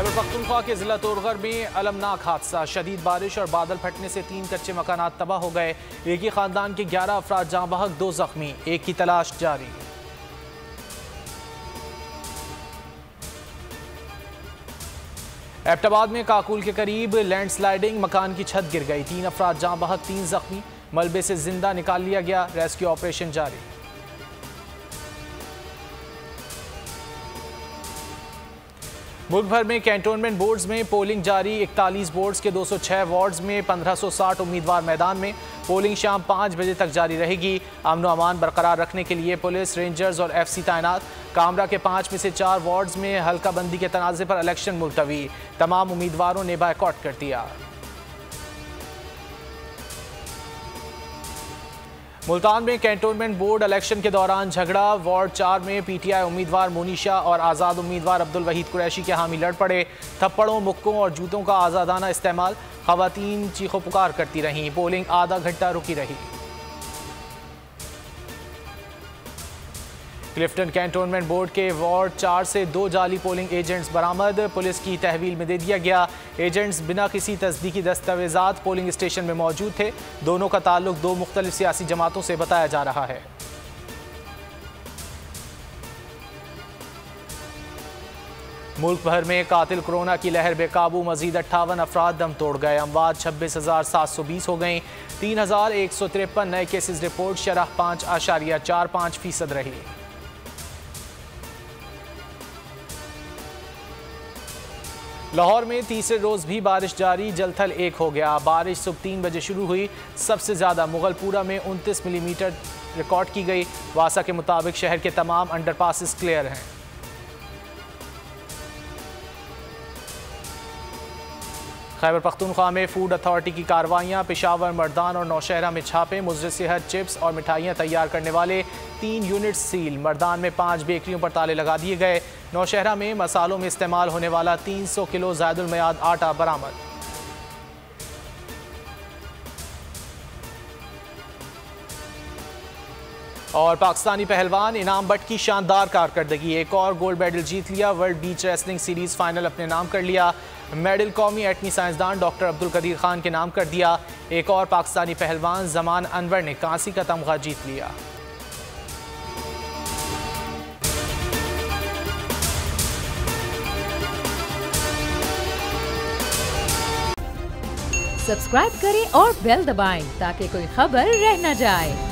खैबर पख्तूनख्वा के जिला तोरगर में अलमनाक हादसा। शदीद बारिश और बादल फटने से 3 कच्चे मकानात तबाह हो गए। एक ही खानदान के 11 अफराद जाँ बहक, 2 जख्मी। एक की तलाश जारी। एबटाबाद में काकुल के करीब लैंडस्लाइडिंग, मकान की छत गिर गई। 3 अफराद जाँ बहक, 3 जख्मी। मलबे से जिंदा निकाल लिया गया। रेस्क्यू ऑपरेशन जारी। मुल्क भर में कैंटोनमेंट बोर्ड्स में पोलिंग जारी। 41 बोर्ड्स के 206 वार्ड्स में 1560 उम्मीदवार मैदान में। पोलिंग शाम 5 बजे तक जारी रहेगी। अमन व अमान बरकरार रखने के लिए पुलिस, रेंजर्स और FC तैनात। कामरा के 5 में से 4 वार्ड्स में हल्का बंदी के तनाज़े पर इलेक्शन मुलतवी। तमाम उम्मीदवारों ने बायकॉट कर दिया। मुल्तान में कैंटोनमेंट बोर्ड इलेक्शन के दौरान झगड़ा। वार्ड 4 में PTI उम्मीदवार मोनिशा और आज़ाद उम्मीदवार अब्दुल वहीद कुरैशी के हामी लड़ पड़े। थप्पड़ों, मुक्कों और जूतों का आज़ादाना इस्तेमाल। ख़वातीन चीखो पुकार करती रहीं। पोलिंग आधा घंटा रुकी रही। क्लिफ्टन कैंटोनमेंट बोर्ड के वार्ड 4 से 2 जाली पोलिंग एजेंट्स बरामद। पुलिस की तहवील में दे दिया गया। एजेंट्स बिना किसी तस्दीकी दस्तावेजात पोलिंग स्टेशन में मौजूद थे। दोनों का ताल्लुक 2 मुख्तलिफ सियासी जमातों से बताया जा रहा है। मुल्क भर में कातिल कोरोना की लहर बेकाबू। मजीद 58 अफराद दम तोड़ गए। अमवात 26,720 हो गई। 3,153 नए केसेस रिपोर्ट। शरह 5.45% रही। लाहौर में तीसरे रोज़ भी बारिश जारी। जलथल 1 हो गया। बारिश सुबह 3 बजे शुरू हुई। सबसे ज़्यादा मुगलपुरा में 29 मिलीमीटर रिकॉर्ड की गई। वासा के मुताबिक शहर के तमाम अंडरपासेस क्लियर हैं। खैबर पख्तूनख्वा में फूड अथॉरिटी की कार्रवाइयाँ। पेशावर, मर्दान और नौशहरा में छापे। मुज़र सेहत, चिप्स और मिठाइयाँ तैयार करने वाले 3 यूनिट सील। मर्दान में 5 बेकरियों पर ताले लगा दिए गए। नौशहरा में मसालों में इस्तेमाल होने वाला 300 किलो ज़ायदुल मियाद आटा बरामद। और पाकिस्तानी पहलवान इनाम बट की शानदार कारकर्दगी। एक और गोल्ड मेडल जीत लिया। वर्ल्ड बीच रेसलिंग सीरीज फाइनल अपने नाम कर लिया। मेडल कौमी एटमी साइंसदान डॉक्टर अब्दुल कदीर खान के नाम कर दिया। एक और पाकिस्तानी पहलवान जमान अनवर ने कांसी का तमगा जीत लिया। सब्सक्राइब करें और बेल दबाएं ताकि कोई खबर रह न जाए।